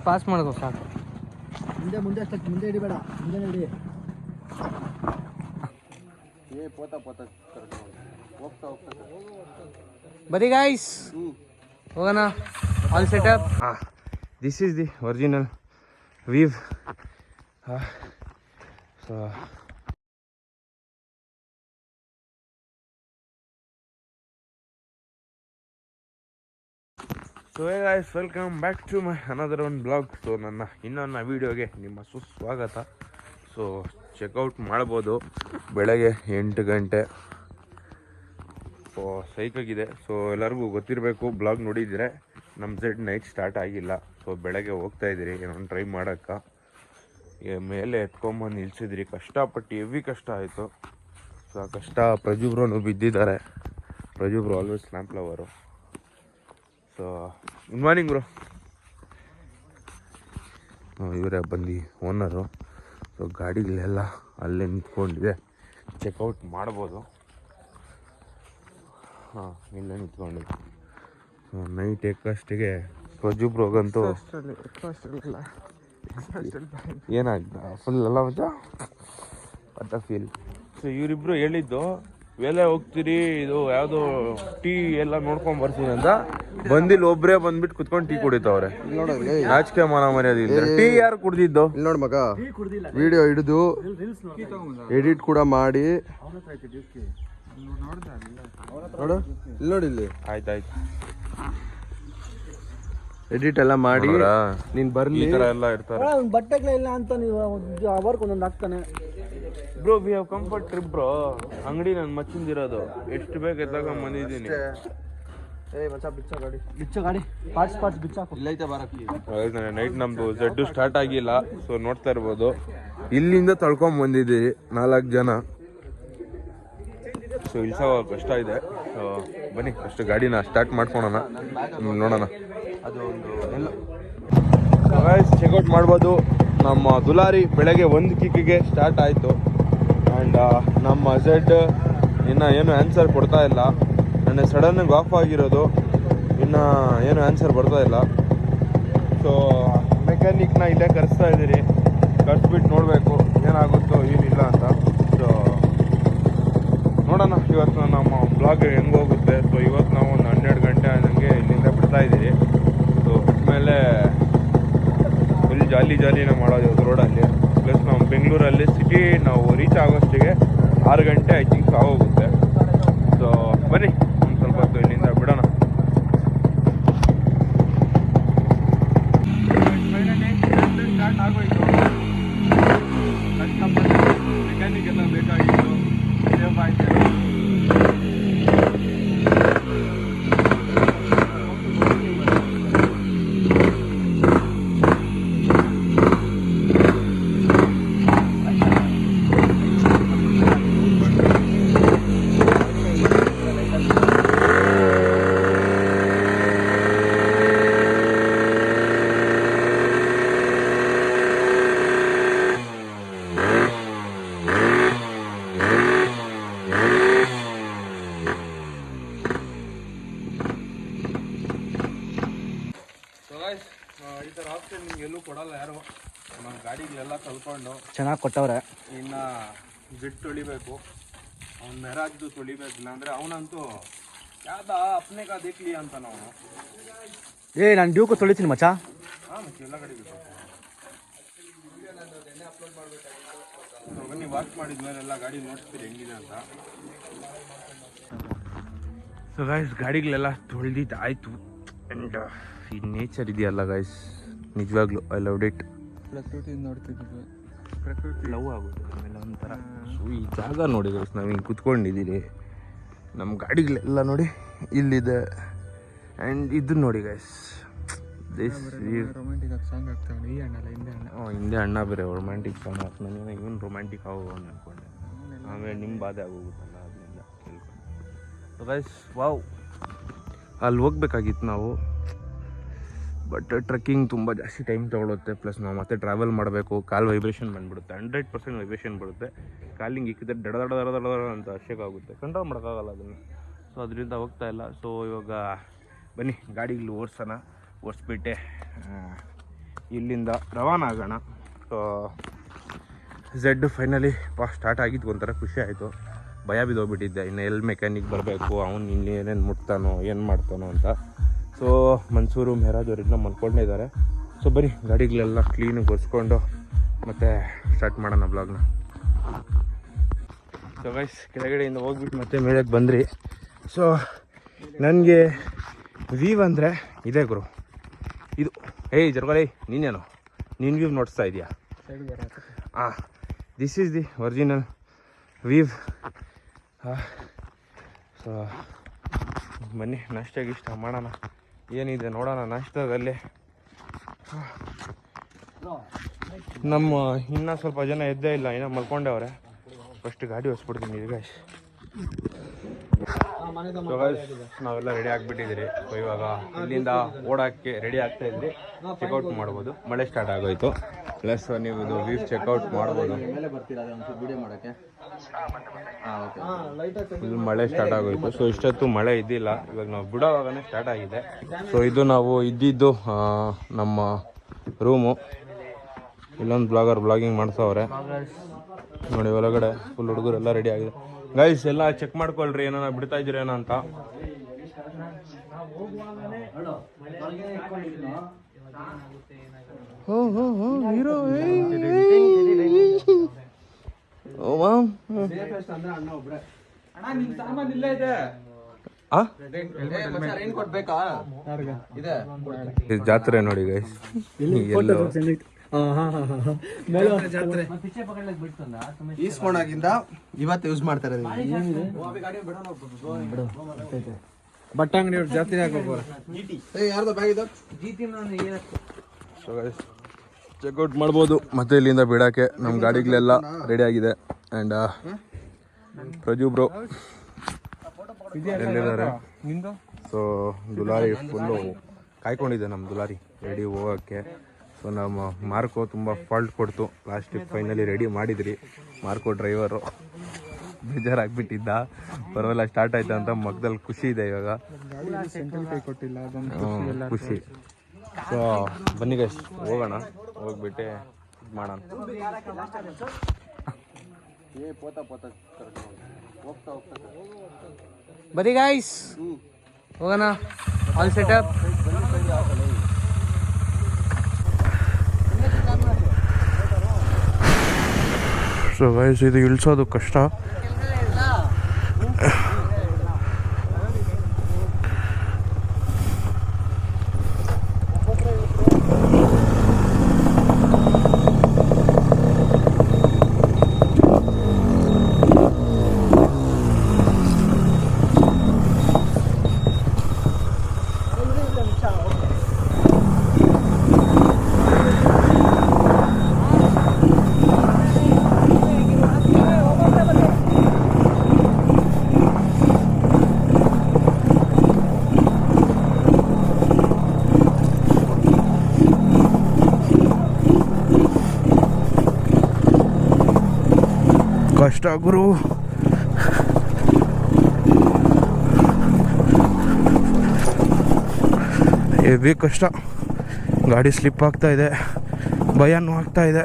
Pass ಮಾಡ್ಕೋ ಸಾಕು. ಮುಂದೆ ಮುಂದೆ ಅಷ್ಟಕ್ಕೆ ಮುಂದೆ ಹಿಡಿಬೇಡ, ಮುಂದೆ ಹಿಡಿ. ಪೋತ ಹೋಗ್ತಾ ಬರೀ ಗಾಯ್ಸ್ ಹೋಗೋಣ. All setup. This is the original view. So hey guys, welcome back to my another one blog. So ನನ್ನ ಇನ್ನೊಂದು ವೀಡಿಯೋಗೆ ನಿಮ್ಮ ಸುಸ್ವಾಗತ. ಸೊ ಚೆಕ್ಔಟ್ ಮಾಡ್ಬೋದು ಬೆಳಗ್ಗೆ 8 ಗಂಟೆ. ಸೊ ಸೈಕಾಗಿದೆ. ಸೊ ಎಲ್ಲರಿಗೂ ಗೊತ್ತಿರಬೇಕು, ಬ್ಲಾಗ್ ನೋಡಿದರೆ ನಮ್ಮ ಸೈಡ್ ನೈಟ್ ಸ್ಟಾರ್ಟ್ ಆಗಿಲ್ಲ. ಸೊ ಬೆಳಗ್ಗೆ ಹೋಗ್ತಾ ಇದ್ದೀರಿ ಏನೊಂದು ಟ್ರೈ ಮಾಡೋಕ್ಕೆ. ಮೇಲೆ ಎತ್ಕೊಂಬಂದು ನಿಲ್ಸಿದ್ರಿ, ಕಷ್ಟಪಟ್ಟು ಹೆವಿ ಕಷ್ಟ ಆಯಿತು. ಸೊ ಆ ಕಷ್ಟ ಪ್ರಜುಬ್ರು ಬಿದ್ದಿದ್ದಾರೆ. ಪ್ರಜುಬ್ರು always lamp lover. So good morning bro. ಇವರೇ ಬಂದು ಓನರು. ಸೊ ಗಾಡಿಗಳೆಲ್ಲ ಅಲ್ಲೇ ನಿಂತ್ಕೊಂಡಿದೆ, ಚೆಕ್ಔಟ್ ಮಾಡ್ಬೋದು. ಇಲ್ಲೇ ನಿಂತ್ಕೊಂಡಿದೆ. ಸೊ ನೈಟ್ ಏಕಷ್ಟಿಗೆ ಪ್ರಜುಬ್ರೋಗಂತೂ ಏನಾಗ್ತ ಫುಲ್ ಎಲ್ಲ ಮಚ್ಚ ಅದ ಫೀಲ್. ಸೊ ಇವರಿಬ್ರು ಹೇಳಿದ್ದು ವೇಲೆ ಹೋಗ್ತೀರಿ, ಇದು ಯಾವುದೋ ಟೀ ಎಲ್ಲ ನೋಡ್ಕೊಂಡ್ ಬರ್ತೀನಿ ಅಂತ. ಬಂದಿಲ್ಲ, ಒಬ್ಬರೇ ಬಂದ್ಬಿಟ್ಟು ಕುತ್ಕೊಂಡು ಟೀ ಕುಡಿತವ್ರೆ. ನಾಚಿಕೆ ಮಾನ ಮರ್ಯಾದೆ. ಟೀ ಯಾರು ಕುಡ್ದಿದ್ದು? ಇಲ್ಲಿ ನೋಡ್ ಮಗ, ವಿಡಿಯೋ ಹಿಡಿದು ಎಡಿಟ್ ಕೂಡ ಮಾಡಿ ನೋಡು. ಇಲ್ಲಿ ನೋಡಿ, ಇಲ್ಲಿ ಆಯ್ತಾಯ್ತು, ಎಡಿಟ್ ಎಲ್ಲ ಮಾಡಿ ನೀನ್ ಬರ್ಲಿ. ಈ ತರ ಎಲ್ಲ ಇರ್ತಾರೆ. ಬಟ್ಟೆಗಳಿಲ್ಲ ಅಂತ ನೀವು ಅವರ್ಗೆ ಒಂದೊಂದು ಹಾಕ್ತಾನೆ. Bro we have comfort trip bro. ಅಂಗಡಿ ನನ್ನ ಮಚ್ಚಿಂದಿರೋದು, ಎಷ್ಟು ಬೇಕು ಎತ್ತಾಗ ಬಂದಿದ್ದೀನಿ. ನೈಟ್ ನಮ್ದು ಜಡ್ಡು ಸ್ಟಾರ್ಟ್ ಆಗಿಲ್ಲ. ಸೊ ನೋಡ್ತಾ ಇರ್ಬೋದು, ಇಲ್ಲಿಂದ ತಳ್ಕೊಂಡ್ ಬಂದಿದ್ದೀರಿ 4 ಜನ. ಸೊ ಇಲ್ಲಿ ಸಹ ಕಷ್ಟ ಇದೆ. ಸೊ ಬನ್ನಿ ಫಸ್ಟ್ ಗಾಡಿನ ಸ್ಟಾರ್ಟ್ ಮಾಡ್ಕೊಳೋಣ, ನೋಡೋಣ. ಅದು ಒಂದು ಚೆಕ್ಔಟ್ ಮಾಡ್ಬೋದು. ನಮ್ಮ ದುಲಾರಿ ಬೆಳಗ್ಗೆ 1 ಕಿಕ್ಕಿಗೆ ಸ್ಟಾರ್ಟ್ ಆಯಿತು. ಆ್ಯಂಡ್ ನಮ್ಮ ಝೆಡ್ ಇನ್ನು ಏನು ಆನ್ಸರ್ ಕೊಡ್ತಾ ಇಲ್ಲ. ನನ್ನ ಸಡನ್ನಾಗಿ ಆಫ್ ಆಗಿರೋದು, ಇನ್ನು ಏನು ಆನ್ಸರ್ ಬರ್ತಾ ಇಲ್ಲ. ಸೊ ಮೆಕ್ಯಾನಿಕ್ನ ಇಲ್ಲೇ ಕರೆಸ್ತಾ ಇದ್ದೀರಿ, ಕರೆಸ್ಬಿಟ್ಟು ನೋಡಬೇಕು ಏನಾಗುತ್ತೋ ಏನಿಲ್ಲ ಅಂತ. ಸೊ ನೋಡೋಣ ಇವತ್ತು ನಮ್ಮ ಬ್ಲಾಗ್ ಹೆಂಗೆ ಹೋಗುತ್ತೆ. ಸೊ ಇವತ್ತು ನಾವು ಒಂದು 12 ಗಂಟೆ ನನಗೆ ಇಲ್ಲಿಂದ ಬಿಡ್ತಾ ಇದ್ದೀರಿ. ಸೊ ಬಿಟ್ಮೇಲೆ ಫುಲ್ ಜಾಲಿನೇ ಮಾಡೋದು ಇವತ್ತು ರೋಡಲ್ಲಿ. ಪ್ಲಸ್ ನಾವು ಬೆಂಗಳೂರಲ್ಲಿ ಸಿಟಿ ನಾವು ರೀಚ್ ಆಗೋಷ್ಟಿಗೆ 6 ಗಂಟೆ ಐ ಥಿಂಕ್ ಆಗೋಗುತ್ತೆ. ಸೊ ಬನ್ನಿ ಒಂದು ಸ್ವಲ್ಪ ಹೊತ್ತು ಇಲ್ಲಿಂದ ಬಿಡೋಣ. ಸ್ಟಾರ್ಟ್ ಆಗೋಯ್ತು. ಮೆಕ್ಯಾನಿಕ್ ಎಲ್ಲ ಬೇಕಾಗಿತ್ತು, ಸೇಫ್ ಆಯ್ತು. ಈ ಥರ ಆಪ್ಷನ್ ನಿಮ್ಗೆ ಎಲ್ಲೂ ಕೊಡಲ್ಲ ಯಾರು. ನಮ್ಮ ಗಾಡಿಗಳೆಲ್ಲ ತಳ್ಕೊಂಡು ಚೆನ್ನಾಗಿ ಕೊಟ್ಟವ್ರೆ. ಇನ್ನು ಜಿಡ್ ತೊಳಿಬೇಕು, ಅವ್ನು ಮೆರಾಜ್ದು ತೊಳಿಬೇಕಿಲ್ಲ ಅಂದರೆ ಅವನಂತೂ ಯಾವ್ದ ಅಪ್ನೆ ಕಾ ದೇಖ್ಲಿ ಅಂತ ನಾವು. ನಾನು ಡ್ಯೂಕು ತೊಳಿತೀನಿ ಮಚ್ಚ. ಎಲ್ಲ ಗಾಡಿ ಬನ್ನಿ, ವಾಶ್ ಮಾಡಿದ್ಮೇಲೆ ಎಲ್ಲ ಗಾಡಿ ನೋಡ್ತೀರಿ ಹೆಂಗಿದೆ ಅಂತ. ಸೊ ಗೈಸ್ ಗಾಡಿಗಳೆಲ್ಲ ತೊಳೆದಿದ್ದು ಆಯಿತು. ಆ್ಯಂಡ್ ಈ ನೇಚರ್ ಇದೆಯಲ್ಲ ಗೈಸ್, ನಿಜವಾಗ್ಲೂ ಐ ಲವ್ಡ್ ಇಟ್. ಪ್ರಕೃತಿ ನೋಡ್ತಿದ್ವಿ, ಪ್ರಕೃತಿ ಲವ್ ಆಗುತ್ತೆ ಆಮೇಲೆ ಒಂಥರ. ಸೊ ಈ ಜಾಗ ನೋಡಿ ಗೈಸ್, ನಾವು ಹಿಂಗೆ ಕುತ್ಕೊಂಡಿದ್ದೀರಿ. ನಮ್ಮ ಗಾಡಿಗಳೆಲ್ಲ ನೋಡಿ ಇಲ್ಲಿದೆ. ಆ್ಯಂಡ್ ಇದು ನೋಡಿ ಗೈಸ್, ರೊಮ್ಯಾಂಟಿಕ್ ಸಾಂಗ್ ಆಗ್ತಾವೆ. ಈ ಅಣ್ಣ ಹಿಂದೆ ಅಣ್ಣ ಬೇರೆ ರೊಮ್ಯಾಂಟಿಕ್ ಸಾಂಗ್ ಹಾಕ್ತಾನೆ. ಇವನು ರೊಮ್ಯಾಂಟಿಕ್ ಆಗೋಣ ಅಂದ್ಕೊಂಡೆ, ಆಮೇಲೆ ನಿಮ್ಮ ಬಾಧೆ ಆಗೋಗುತ್ತಲ್ಲ ಅದನ್ನೆಲ್ಲ ಕೇಳ್ಕೊಂಡು. ಗೈಸ್ ವಾವ್, ಅಲ್ಲಿ ಹೋಗ್ಬೇಕಾಗಿತ್ತು ನಾವು. ಬಟ್ ಟ್ರೆಕ್ಕಿಂಗ್ ತುಂಬ ಜಾಸ್ತಿ ಟೈಮ್ ತೊಗೊಳುತ್ತೆ. ಪ್ಲಸ್ ನಾವು ಮತ್ತೆ ಟ್ರಾವೆಲ್ ಮಾಡಬೇಕು. ಕಾಲು ವೈಬ್ರೇಷನ್ ಬಂದುಬಿಡುತ್ತೆ, 100% ವೈಬ್ರೇಷನ್ ಬರುತ್ತೆ. ಕಾಲಿಂಗ್ ಇಕ್ಕಿದ್ರೆ ದಡ ದಡ ದಡ ದಡ ಅಂತ ಆಗುತ್ತೆ, ಕಂಟ್ರೋಲ್ ಮಾಡೋಕ್ಕಾಗಲ್ಲ ಅದನ್ನು. ಸೊ ಅದರಿಂದ ಹೋಗ್ತಾ ಇಲ್ಲ. ಸೊ ಇವಾಗ ಬನ್ನಿ ಗಾಡಿಗಳು ಓಡಿಸೋಣ. ಓಡಿಸ್ಬಿಟ್ಟೆ ಇಲ್ಲಿಂದ ರವಾನ ಆಗೋಣ. ಸೊ ಝೆಡ್ ಫೈನಲಿ ಸ್ಟಾರ್ಟ್ ಆಗಿದ್ದು ಒಂಥರ ಖುಷಿ ಆಯಿತು. ಭಯ ಬಿದ್ದೋಗ್ಬಿಟ್ಟಿದ್ದೆ, ಇನ್ನು ಎಲ್ಲಿ ಮೆಕ್ಯಾನಿಕ್ ಬರಬೇಕು, ಅವ್ನು ಇನ್ನು ಏನೇನು ಮುಟ್ತಾನೋ ಏನು ಮಾಡ್ತಾನೋ ಅಂತ. ಸೊ ಮನ್ಸೂರು ಮೆಹರಾಜ್ ಅವ್ರು ಇನ್ನೂ ಮಲ್ಕೊಂಡೇ ಇದ್ದಾರೆ. ಸೊ ಬರೀ ಗಾಡಿಗಳೆಲ್ಲ ಕ್ಲೀನಿಗೆ ಒರೆಸ್ಕೊಂಡು ಮತ್ತೆ ಸ್ಟಾರ್ಟ್ ಮಾಡೋಣ ಬ್ಲಾಗ್ನ. ಸೊ ಗೈಸ್ ಕೆಳಗಡೆಯಿಂದ ಹೋಗ್ಬಿಟ್ಟು ಮತ್ತೆ ಮೇಳಕ್ಕೆ ಬಂದ್ರಿ. ಸೊ ನನಗೆ ವೀವ್ ಅಂದರೆ ಇದೆ ಗುರು, ಇದು. ಏಯ್ ಜರ್ಗಲೇ ನೀನೇನು ನೀನು ವೀವ್ ನೋಡಿಸ್ತಾ ಇದೆಯಾ? ಹಾಂ, this is the original view. So ಬನ್ನಿ ನಾಷ್ಟಾಗಿ ಇಷ್ಟ ಮಾಡೋಣ, ಏನಿದೆ ನೋಡೋಣ ನಾಷ್ಟದಲ್ಲಿ. ನಮ್ಮ ಇನ್ನೂ ಸ್ವಲ್ಪ ಜನ ಎದ್ದೇ ಇಲ್ಲ, ಇನ್ನೂ ಮಲ್ಕೊಂಡವ್ರೆ. ಫಸ್ಟ್ ಗಾಡಿ ಹೊಸ್ಬಿಡ್ತೀನಿ ಈಗ. ಸೊ ನಾವೆಲ್ಲ ರೆಡಿ ಆಗಿಬಿಟ್ಟಿದ್ದೀರಿ. ಸೊ ಇವಾಗ ಇಲ್ಲಿಂದ ಓಡೋಕ್ಕೆ ರೆಡಿ ಆಗ್ತಾ ಇದ್ರಿ, ಚೆಕ್ಔಟ್ ಮಾಡ್ಬೋದು. ಮಳೆ ಸ್ಟಾರ್ಟ್ ಆಗೋಯ್ತು. ಪ್ಲಸ್ ನೀವು ಇದು ವೀವ್ ಚೆಕ್ಔಟ್ ಮಾಡ್ಬೋದು. ಫುಲ್ ಮಳೆ ಸ್ಟಾರ್ಟ್ ಆಗೋಯ್ತು. ಸೊ ಇಷ್ಟೊತ್ತು ಮಳೆ ಇದ್ದಿಲ್ಲ, ಇವಾಗ ನಾವು ಬಿಡೋವಾಗನೇ ಸ್ಟಾರ್ಟ್ ಆಗಿದೆ. ಸೊ ಇದು ನಾವು ಇದ್ದಿದ್ದು ನಮ್ಮ ರೂಮು. ಇಲ್ಲೊಂದು ಬ್ಲಾಗಿಂಗ್ ಮಾಡ್ಸವ್ರೆ ನೋಡಿ. ಒಳಗಡೆ ಫುಲ್ ಹುಡುಗರೆಲ್ಲ ರೆಡಿ ಆಗಿದೆ. ಗೈಸ್ ಎಲ್ಲ ಚೆಕ್ ಮಾಡ್ಕೊಳ್ರಿ, ಏನಾರ ಬಿಡ್ತಾ ಇದ್ದೀರೇನೋ ಅಂತ. ಹೀರೋ ಜಾತ್ರೆ ನೋಡಿ ಗೈಸ್. ಈಸ್ಕೊಂಡಾಗಿಂದ ಇವತ್ತು ಯೂಸ್ ಮಾಡ್ತಾರೆ. ಬಟ್ಟೆ ಅಂಗಡಿ ಜಾತ್ರೆ ಯಾರ್ದು ಬ್ಯಾಗ್ ಇದು? ಸೊ ಗೈಸ್ ಚೆಕ್ಔಟ್ ಮಾಡ್ಬೋದು. ಮತ್ತೆ ಇಲ್ಲಿಂದ ಬಿಡೋಕ್ಕೆ ನಮ್ಮ ಗಾಡಿಗಳೆಲ್ಲ ರೆಡಿ ಆಗಿದೆ. ಆ್ಯಂಡ್ ಪ್ರಜು ಬ್ರೋ ಎಲ್ಲಿದ್ದಾರೆ? ಸೊ ದುಲಾರಿ ಫುಲ್ಲು ಕಾಯ್ಕೊಂಡಿದ್ದೆ, ನಮ್ಮ ದುಲಾರಿ ರೆಡಿ ಹೋಗೋಕ್ಕೆ. ಸೊ ನಮ್ಮ ಮಾರ್ಕೋ ತುಂಬ ಫಾಲ್ಟ್ ಕೊಡ್ತು. ಲಾಸ್ಟಿಗೆ ಫೈನಲಿ ರೆಡಿ ಮಾಡಿದ್ರಿ. ಮಾರ್ಕೋ ಡ್ರೈವರು ಬೇಜಾರಾಗ್ಬಿಟ್ಟಿದ್ದ, ಪರವಾಗಿಲ್ಲ ಸ್ಟಾರ್ಟ್ ಆಯ್ತು ಅಂತ ಮಗದಲ್ಲಿ ಖುಷಿ ಇದೆ ಇವಾಗ. ಖುಷಿ. ಸೊ ಬನ್ನಿ ಗೈಸ್ ಹೋಗೋಣ, ಹೋಗ್ಬಿಟ್ಟು ಇದು ಮಾಡೋಣ. ಬರೀ ಗೈಸ್ ಹೋಗೋಣ, ಆಲ್ ಸೆಟಪ್. ಸೊ ಗೈಸ್ ಇದು ಇಳಿಸೋದು ಕಷ್ಟ. ಕಷ್ಟ ಗುರು. ಹೆವಿ ಕಷ್ಟ. ಗಾಡಿ ಸ್ಲಿಪ್ ಆಗ್ತಾ ಇದೆ, ಭಯನೂ ಆಗ್ತಾ ಇದೆ.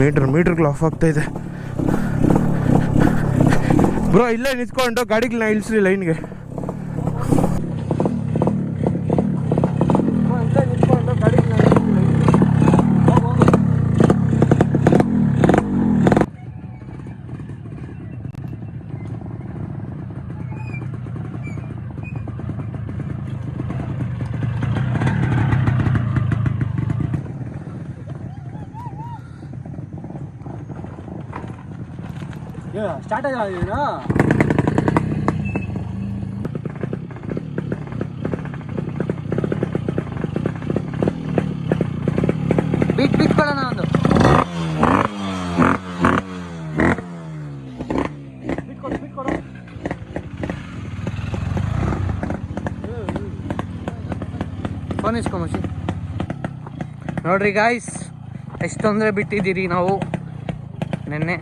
ಮೀಟರ್ಗಳು ಆಫ್ ಆಗ್ತಾ ಇದೆ ಬ್ರೋ. ಇಲ್ಲೇ ನಿಂತ್ಕೊಂಡು ಗಾಡಿಗಳನ್ನ ಇಳಿಸ್ರಿ ಲೈನ್ಗೆ. ಸ್ಟಾರ್ಟ್ ಆಗಿದ್ದೀರಾ? ಬಿಟ್ಕೊಳ್ಳೋಣ ಒಂದು. ಫೋನ್ ಇಸ್ಕೊಂಬಸಿ. ನೋಡ್ರಿ ಗಾಯ್ಸ್, ಎಷ್ಟು ತೊಂದರೆ ಬಿಟ್ಟಿದ್ದೀರಿ ನಾವು ನೆನ್ನೆ.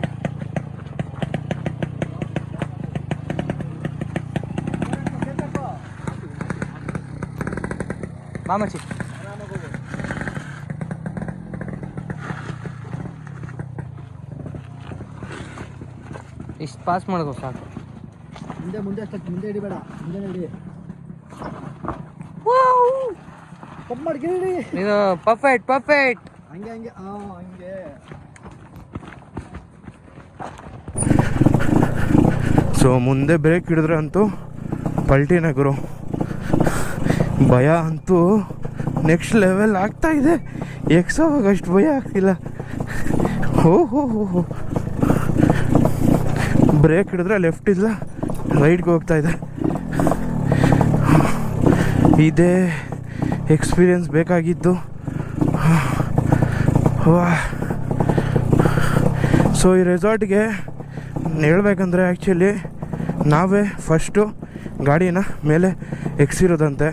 ಬಾ ಮಚ್ಚಿ. ಇಷ್ಟು ಪಾಸ್ ಮಾಡ್ಕೋ ಸಾಕು. ಮುಂದೆ ಮುಂದೆ ಹಿಡಿಬೇಡ, ಮುಂದೆ ಹಿಡಿ. ಕಟ್ ಮಾಡಿ ಗಿರಿ. ಇದು ಪರ್ಫೆಕ್ಟ್ ಹಂಗೆ ಹಂಗೆ ಹಂಗೆ. ಸೊ ಮುಂದೆ ಬ್ರೇಕ್ ಹಿಡಿದ್ರೆ ಅಂತೂ ಪಲ್ಟಿನ ಗುರು. ಭಯ ಅಂತೂ ನೆಕ್ಸ್ಟ್ ಲೆವೆಲ್ ಆಗ್ತಾ ಇದೆ. ಎಕ್ಸೋವಾಗ ಅಷ್ಟು ಭಯ ಆಗ್ತಿಲ್ಲ. ಹೋ ಬ್ರೇಕ್ ಹಿಡಿದ್ರೆ ಲೆಫ್ಟ್ ಇಲ್ಲ ರೈಟ್ಗೆ ಹೋಗ್ತಾ ಇದೆ. ಇದೇ ಎಕ್ಸ್ಪೀರಿಯನ್ಸ್ ಬೇಕಾಗಿದ್ದು. ಸೊ ಈ ರೆಸಾರ್ಟ್ಗೆ ಹೇಳ್ಬೇಕಂದ್ರೆ ಆ್ಯಕ್ಚುಲಿ ನಾವೇ ಫಸ್ಟು ಗಾಡಿನ ಮೇಲೆ ಎಕ್ಸಿರೋದಂತೆ.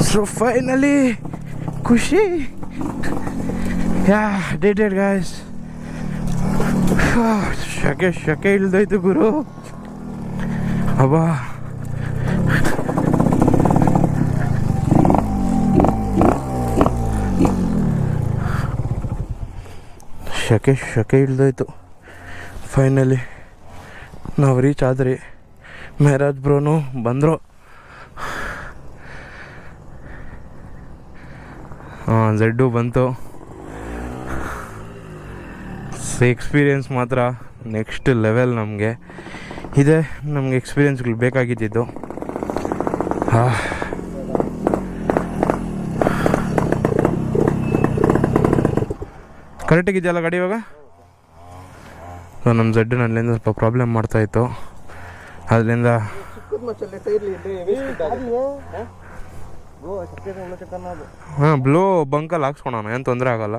ಸೊ ಫೈನಲಿ ಖುಷಿ. Did guys. ಶಕೆ ಇಳ್ದೋಯ್ತು ಗುರು. ಅಬ್ಬಾ ಶಕೆ ಇಳ್ದೋಯ್ತು. ಫೈನಲಿ ನಾವು ರೀಚ್ ಆದ್ರಿ. ಮೆಹರಾಜ್ ಬ್ರೋನು ಬಂದರು. ಝೆಡ್ಡು ಬಂತು. ಎಕ್ಸ್ಪೀರಿಯೆನ್ಸ್ ಮಾತ್ರ ನೆಕ್ಸ್ಟ್ ಲೆವೆಲ್. ನಮಗೆ ಇದೆ ನಮಗೆ ಎಕ್ಸ್ಪೀರಿಯೆನ್ಸ್ಗಳು ಬೇಕಾಗಿದ್ದು. ಕರೆಕ್ಟಾಗಿದೆಯಲ್ಲ ಗಾಡಿ ಇವಾಗ? ಸೊ ನಮ್ಮ ಝೆಡ್ಡು ಅಲ್ಲಿಂದ ಸ್ವಲ್ಪ ಪ್ರಾಬ್ಲಮ್ ಮಾಡ್ತಾಯಿತ್ತು. ಅದರಿಂದ ಬ್ಲೋ ಬಂಕಲ್ಲಿ ಹಾಕ್ಸ್ಕೊಳೋಣ, ಏನು ತೊಂದರೆ ಆಗಲ್ಲ.